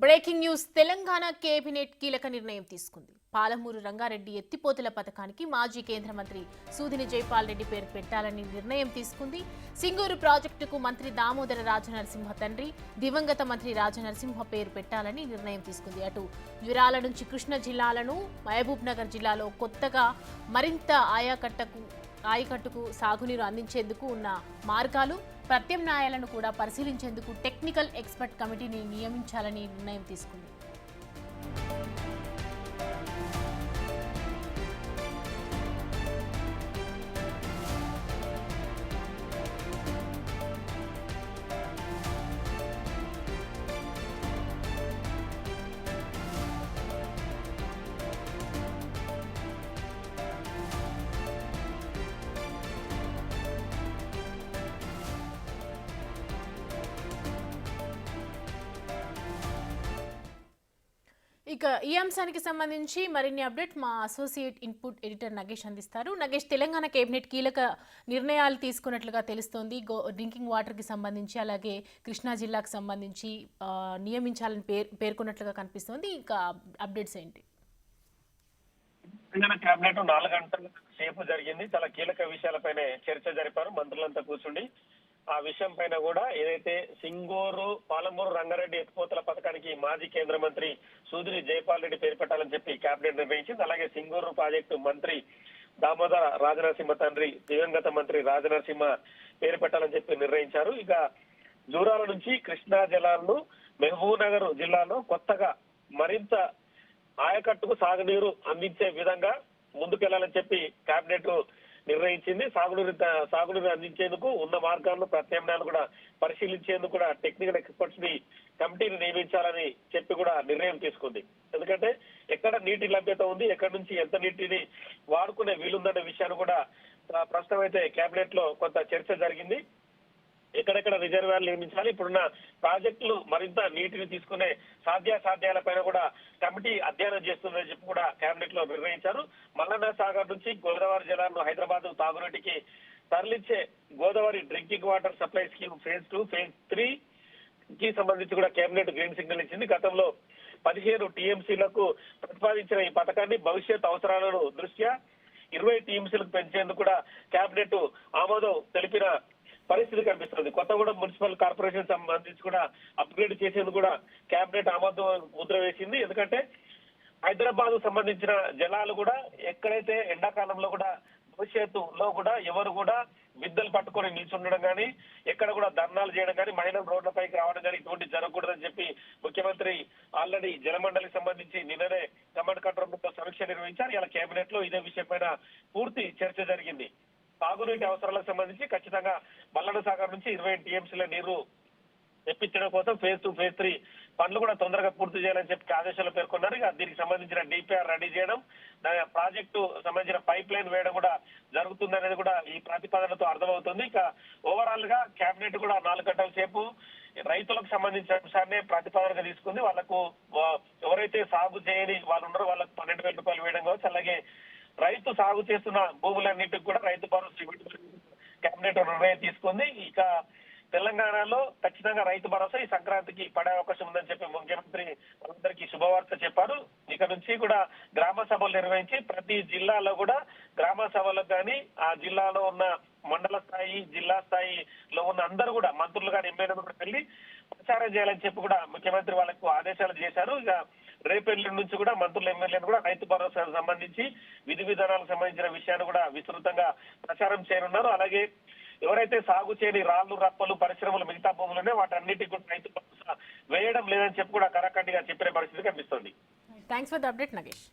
Breaking news Telangana cabinet కీలక నిర్ణయం తీసుకుంది. పాలమూరు రంగారెడ్డి ఎత్తిపోతల పథకానికి మాజీ కేంద్ర మంత్రి సూదిని జైపాల్ రెడ్డి పేరు పెట్టాలని నిర్ణయం తీసుకుంది. సింగూరు ప్రాజెక్టుకు మంత్రి దామోదర రాజనరసింహ తండ్రి దివంగత మంత్రి రాజనరసింహ పేరు పెట్టాలని నిర్ణయం తీసుకుంది. అటు జ్వరాల నుంచి కృష్ణా జిల్లాలను మహబూబ్ నగర్ జిల్లాలో కొత్తగా మరింత ఆయకట్టుకు సాగునీరు అందించేందుకు ఉన్న మార్గాలు ప్రత్యామ్నాయాలను కూడా పరిశీలించేందుకు టెక్నికల్ ఎక్స్పర్ట్ కమిటీని నియమించాలని నిర్ణయం తీసుకుంది. ఇక ఈ అంశానికి సంబంధించి మరిన్ని అప్డేట్ మా అసోసియేట్ ఇన్పుట్ ఎడిటర్ నగేష్ అందిస్తారు. నగేష్, తెలంగాణ కేబినెట్ కీలక నిర్ణయాలు తీసుకున్నట్లుగా తెలుస్తోంది. డ్రింకింగ్ వాటర్కి సంబంధించి అలాగే కృష్ణా జిల్లాకు సంబంధించి నియమించాలని పేర్కొన్నట్లుగా కనిపిస్తోంది. ఇంకా అప్డేట్స్ ఏంటి? తెలంగాణ కేబినెట్ 4 గంటల సేపు జరిగింది. చాలా కీలక విషయాలపైన చర్చ జరిపారు మంత్రులంతా కూర్చుండి. ఆ విషయం పైన కూడా ఏదైతే సింగూరు పాలమూరు రంగారెడ్డి ఎత్తిపోతల పథకానికి మాజీ కేంద్ర మంత్రి సూదిని జైపాల్ రెడ్డి పేరు పెట్టాలని చెప్పి కేబినెట్ నిర్ణయించింది. అలాగే సింగూరు ప్రాజెక్టు మంత్రి దామోదర రాజనరసింహ తండ్రి దివంగత మంత్రి రాజనరసింహ పేరు పెట్టాలని చెప్పి నిర్ణయించారు. ఇక జూరాల నుంచి కృష్ణా జలాలను మహబూబ్ నగర్ జిల్లాలో కొత్తగా మరింత ఆయకట్టుకు సాగునీరు అందించే విధంగా ముందుకెళ్లాలని చెప్పి కేబినెట్ నిర్ణయించింది. సాగునీరు అందించేందుకు ఉన్న మార్గాలను ప్రత్యామ్నాయాలు కూడా పరిశీలించేందుకు కూడా టెక్నికల్ ఎక్స్పర్ట్స్ ని కమిటీని నియమించాలని చెప్పి కూడా నిర్ణయం తీసుకుంది. ఎందుకంటే ఎక్కడ నీటి లభ్యత ఉంది, ఎక్కడి నుంచి ఎంత నీటిని వాడుకునే వీలుందనే విషయాన్ని కూడా ప్రస్తుతం అయితే కేబినెట్ లో కొంత చర్చ జరిగింది. ఎక్కడెక్కడ రిజర్వాయర్లు నిర్మించాలి, ఇప్పుడున్న ప్రాజెక్టులు మరింత నీటిని తీసుకునే సాధ్యాసాధ్యాలపైన కూడా కమిటీ అధ్యయనం చేస్తుందని చెప్పి కూడా కేబినెట్ లో నిర్ణయించారు. మల్లన్న సాగర్ నుంచి గోదావరి జలాలను హైదరాబాద్ తాగునీటికి తరలించే Godavari drinking water supply scheme phase 2, phase 3 కి సంబంధించి కూడా కేబినెట్ గ్రీన్ సిగ్నల్ ఇచ్చింది. గతంలో 15 టీఎంసీలకు ప్రతిపాదించిన ఈ పథకాన్ని భవిష్యత్ అవసరాలను దృష్ట్యా 20 టీఎంసీలకు పెంచేందుకు కూడా కేబినెట్ ఆమోదం తెలిపిన పరిస్థితి కనిపిస్తుంది. కొత్తగూడెం మున్సిపల్ కార్పొరేషన్ సంబంధించి కూడా అప్గ్రేడ్ చేసేందుకు కూడా కేబినెట్ ఆమోదం ముద్ర వేసింది. ఎందుకంటే హైదరాబాద్ సంబంధించిన జలాలు కూడా ఎక్కడైతే ఎండాకాలంలో కూడా భవిష్యత్తులో కూడా ఎవరు కూడా బిద్దలు పట్టుకొని నిల్చుండడం కానీ, ఎక్కడ కూడా ధర్నాలు చేయడం కానీ, మహిళలు రోడ్లపైకి రావడం కానీ ఇటువంటి జరగకూడదని చెప్పి ముఖ్యమంత్రి ఆల్రెడీ జలమండలికి సంబంధించి నిన్ననే కమాండ్ కంట్రోల్ తో సమీక్ష నిర్వహించారు. ఇలా కేబినెట్ లో ఇదే విషయం పైన పూర్తి చర్చ జరిగింది. తాగునీటి అవసరాలకు సంబంధించి ఖచ్చితంగా మల్లన్న సాగర్ నుంచి 20 టీఎంసీల నీరు తెప్పించడం కోసం ఫేజ్ 2, ఫేజ్ 3 పనులు కూడా తొందరగా పూర్తి చేయాలని చెప్పి ఆదేశాలు పేర్కొన్నారు. ఇక దీనికి సంబంధించిన డిపిఆర్ రెడీ చేయడం, ప్రాజెక్టు సంబంధించిన పైప్ లైన్ వేయడం కూడా జరుగుతుంది అనేది కూడా ఈ ప్రతిపాదనతో అర్థమవుతుంది. ఇక ఓవరాల్ గా కేబినెట్ కూడా 4 గంటల సేపు రైతులకు సంబంధించిన అంశాన్ని ప్రతిపాదనగా తీసుకుంది. వాళ్ళకు ఎవరైతే సాగు చేయని వాళ్ళు ఉన్నారో వాళ్ళకు 12,000 రూపాయలు వేయడం కావచ్చు, అలాగే రైతు సాగు చేస్తున్న భూములన్నింటికి కూడా రైతు భరోసా కేబినెట్ నిర్ణయం తీసుకుంది. ఇక తెలంగాణలో ఖచ్చితంగా రైతు భరోసా ఈ సంక్రాంతికి పడే అవకాశం ఉందని చెప్పి ముఖ్యమంత్రి అందరికీ శుభవార్త చెప్పారు. ఇక నుంచి కూడా గ్రామ సభలు నిర్వహించి ప్రతి జిల్లాలో కూడా గ్రామ సభలకు కానీ ఆ జిల్లాలో ఉన్న మండల స్థాయి, జిల్లా స్థాయిలో ఉన్న అందరూ కూడా మంత్రులు కానీ ఎమ్మెల్యేలు కూడా వెళ్ళి ప్రచారం చేయాలని చెప్పి కూడా ముఖ్యమంత్రి వాళ్ళకు ఆదేశాలు చేశారు. ఇక రేపెల్లి నుంచి కూడా మంత్రులు ఎమ్మెల్యేలు కూడా రైతు భరోసాకు సంబంధించి విధి విధానాలకు సంబంధించిన విషయాన్ని కూడా విస్తృతంగా ప్రచారం చేయనున్నారు. అలాగే ఎవరైతే సాగు చేయని రాళ్లు, రప్పలు, పరిశ్రమలు మిగతా భూములునే వాటన్నిటికీ కూడా రైతు భరోసా వేయడం లేదని చెప్పి కూడా కరాఖండిగా చెప్పిన పరిస్థితి కనిపిస్తుంది. Thanks for the update Nagesh.